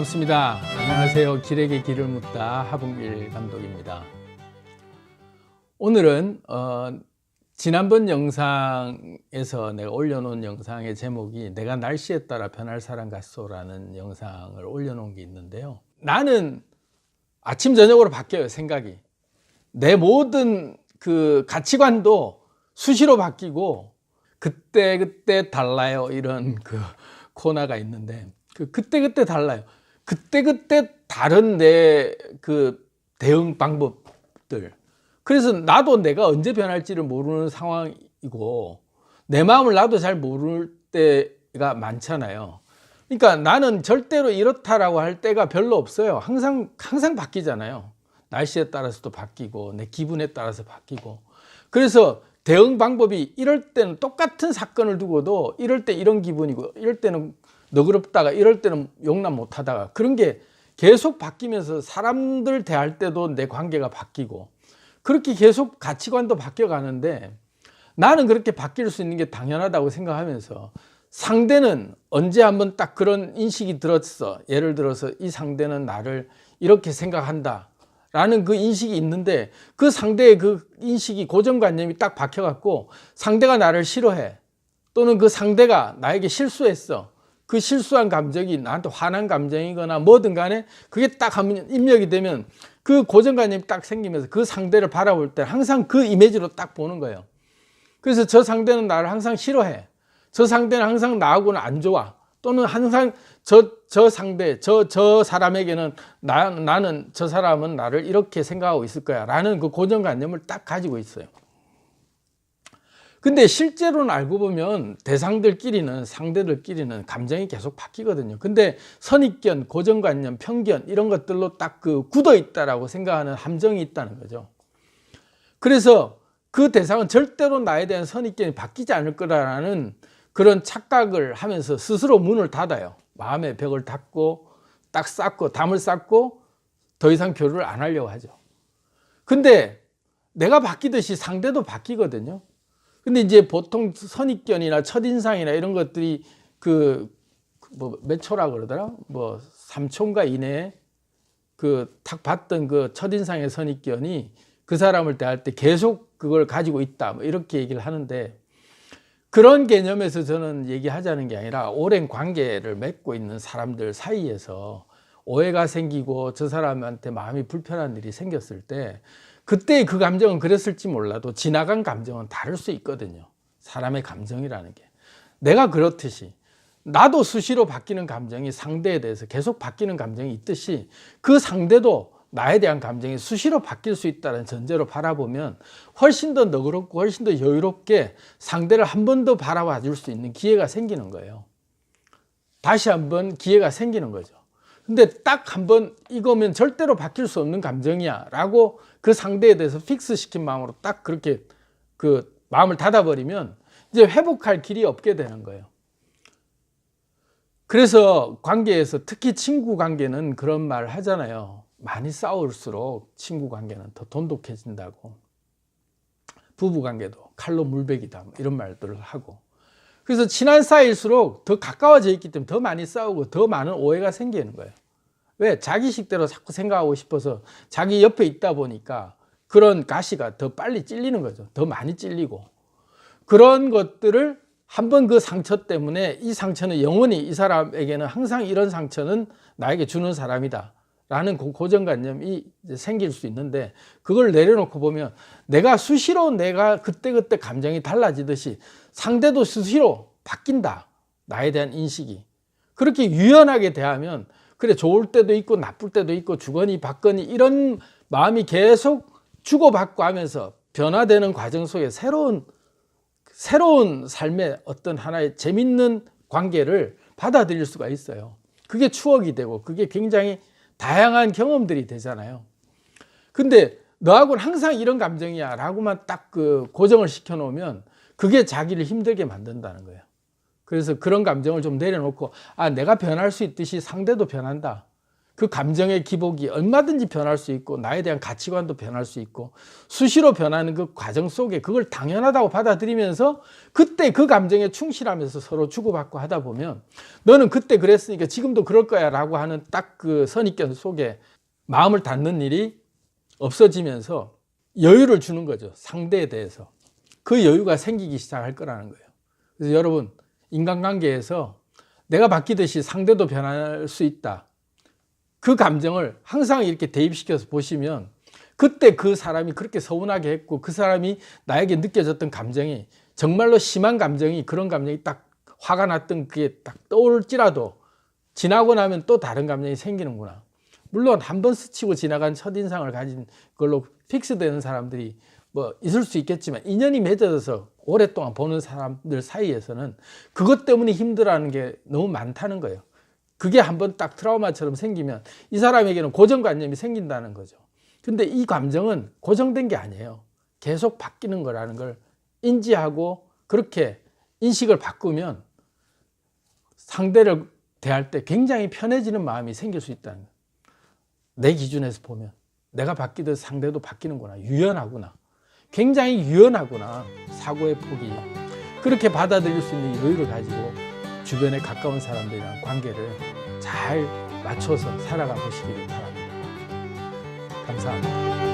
반갑습니다. 안녕하세요. 길에게 길을 묻다 하봉길 감독입니다. 오늘은 지난번 영상에서 내가 올려놓은 영상의 제목이 내가 날씨에 따라 변할 사람 같소라는 영상을 올려놓은 게 있는데요. 나는 아침 저녁으로 바뀌어요. 생각이. 내 모든 그 가치관도 수시로 바뀌고 그때 달라요. 이런 그 코너가 있는데 그때 달라요. 그때 다른 내 그 대응 방법들. 그래서 나도 내가 언제 변할지를 모르는 상황이고 내 마음을 나도 잘 모를 때가 많잖아요. 그러니까 나는 절대로 이렇다라고 할 때가 별로 없어요. 항상 바뀌잖아요. 날씨에 따라서도 바뀌고 내 기분에 따라서 바뀌고. 그래서 대응 방법이 이럴 때는 똑같은 사건을 두고도 이럴 때 이런 기분이고 이럴 때는 너그럽다가 이럴 때는 용납 못하다가 그런 게 계속 바뀌면서 사람들 대할 때도 내 관계가 바뀌고 그렇게 계속 가치관도 바뀌어 가는데 나는 그렇게 바뀔 수 있는 게 당연하다고 생각하면서 상대는 언제 한번 딱 그런 인식이 들었어. 예를 들어서 이 상대는 나를 이렇게 생각한다 라는 그 인식이 있는데 그 상대의 그 인식이 고정관념이 딱 박혀 갖고 상대가 나를 싫어해 또는 그 상대가 나에게 실수했어. 그 실수한 감정이 나한테 화난 감정이거나 뭐든 간에 그게 딱 한번 입력이 되면 그 고정관념이 딱 생기면서 그 상대를 바라볼 때 항상 그 이미지로 딱 보는 거예요. 그래서 저 상대는 나를 항상 싫어해. 저 상대는 항상 나하고는 안 좋아. 또는 항상 저 상대, 저 사람에게는 나는 저 사람은 나를 이렇게 생각하고 있을 거야. 라는 그 고정관념을 딱 가지고 있어요. 근데 실제로는 알고 보면 대상들끼리는 상대들끼리는 감정이 계속 바뀌거든요. 근데 선입견, 고정관념, 편견 이런 것들로 딱 그 굳어 있다라고 생각하는 함정이 있다는 거죠. 그래서 그 대상은 절대로 나에 대한 선입견이 바뀌지 않을 거라는 그런 착각을 하면서 스스로 문을 닫아요. 마음의 벽을 닫고 딱 쌓고 담을 쌓고 더 이상 교류를 안 하려고 하죠. 근데 내가 바뀌듯이 상대도 바뀌거든요. 근데 이제 보통 선입견이나 첫인상이나 이런 것들이 몇 초라 그러더라? 3초인가 이내에 딱 봤던 그 첫인상의 선입견이 그 사람을 대할 때 계속 그걸 가지고 있다. 이렇게 얘기를 하는데 그런 개념에서 저는 얘기하자는 게 아니라 오랜 관계를 맺고 있는 사람들 사이에서 오해가 생기고 저 사람한테 마음이 불편한 일이 생겼을 때 그때 그 감정은 그랬을지 몰라도 지나간 감정은 다를 수 있거든요. 사람의 감정이라는 게. 내가 그렇듯이 나도 수시로 바뀌는 감정이 상대에 대해서 계속 바뀌는 감정이 있듯이 그 상대도 나에 대한 감정이 수시로 바뀔 수 있다는 전제로 바라보면 훨씬 더 너그럽고 훨씬 더 여유롭게 상대를 한 번 더 바라봐 줄 수 있는 기회가 생기는 거예요. 다시 한번 기회가 생기는 거죠. 근데 딱 한번 이거면 절대로 바뀔 수 없는 감정이야 라고 그 상대에 대해서 픽스 시킨 마음으로 딱 그렇게 그 마음을 닫아버리면 이제 회복할 길이 없게 되는 거예요. 그래서 관계에서 특히 친구 관계는 그런 말 하잖아요. 많이 싸울수록 친구 관계는 더 돈독해진다고. 부부 관계도 칼로 물베기다 이런 말들을 하고. 그래서 친한 사이일수록 더 가까워져 있기 때문에 더 많이 싸우고 더 많은 오해가 생기는 거예요. 왜? 자기 식대로 자꾸 생각하고 싶어서 자기 옆에 있다 보니까 그런 가시가 더 빨리 찔리는 거죠. 더 많이 찔리고. 그런 것들을 한번 그 상처 때문에 이 상처는 영원히 이 사람에게는 항상 이런 상처는 나에게 주는 사람이다. 라는 고정관념이 생길 수 있는데 그걸 내려놓고 보면 내가 수시로 내가 그때 감정이 달라지듯이 상대도 수시로 바뀐다. 나에 대한 인식이. 그렇게 유연하게 대하면 그래 좋을 때도 있고 나쁠 때도 있고 주거니 받거니 이런 마음이 계속 주고받고 하면서 변화되는 과정 속에 새로운 삶의 어떤 하나의 재밌는 관계를 받아들일 수가 있어요. 그게 추억이 되고 그게 굉장히 다양한 경험들이 되잖아요. 근데 너하고는 항상 이런 감정이야 라고만 딱 고정을 시켜 놓으면 그게 자기를 힘들게 만든다는 거예요. 그래서 그런 감정을 좀 내려놓고 내가 변할 수 있듯이 상대도 변한다. 그 감정의 기복이 얼마든지 변할 수 있고 나에 대한 가치관도 변할 수 있고 수시로 변하는 그 과정 속에 그걸 당연하다고 받아들이면서 그때 그 감정에 충실하면서 서로 주고받고 하다 보면 너는 그때 그랬으니까 지금도 그럴 거야 라고 하는 딱 그 선입견 속에 마음을 닫는 일이 없어지면서 여유를 주는 거죠. 상대에 대해서. 그 여유가 생기기 시작할 거라는 거예요. 그래서 여러분, 인간관계에서 내가 바뀌듯이 상대도 변할 수 있다. 그 감정을 항상 이렇게 대입시켜서 보시면 그때 그 사람이 그렇게 서운하게 했고 그 사람이 나에게 느껴졌던 감정이 정말로 심한 감정이 그런 감정이 딱 화가 났던 그게 딱 떠올지라도 지나고 나면 또 다른 감정이 생기는구나. 물론 한 번 스치고 지나간 첫인상을 가진 걸로 픽스되는 사람들이 뭐 있을 수 있겠지만 인연이 맺어져서 오랫동안 보는 사람들 사이에서는 그것 때문에 힘들어하는 게 너무 많다는 거예요. 그게 한번 딱 트라우마처럼 생기면 이 사람에게는 고정관념이 생긴다는 거죠. 근데 이 감정은 고정된 게 아니에요. 계속 바뀌는 거라는 걸 인지하고 그렇게 인식을 바꾸면 상대를 대할 때 굉장히 편해지는 마음이 생길 수 있다는 거예요. 내 기준에서 보면 내가 바뀌듯 상대도 바뀌는구나. 유연하구나. 굉장히 유연하구나. 사고의 폭이. 그렇게 받아들일 수 있는 여유를 가지고 주변에 가까운 사람들이랑 관계를 잘 맞춰서 살아가 보시기를 바랍니다. 감사합니다.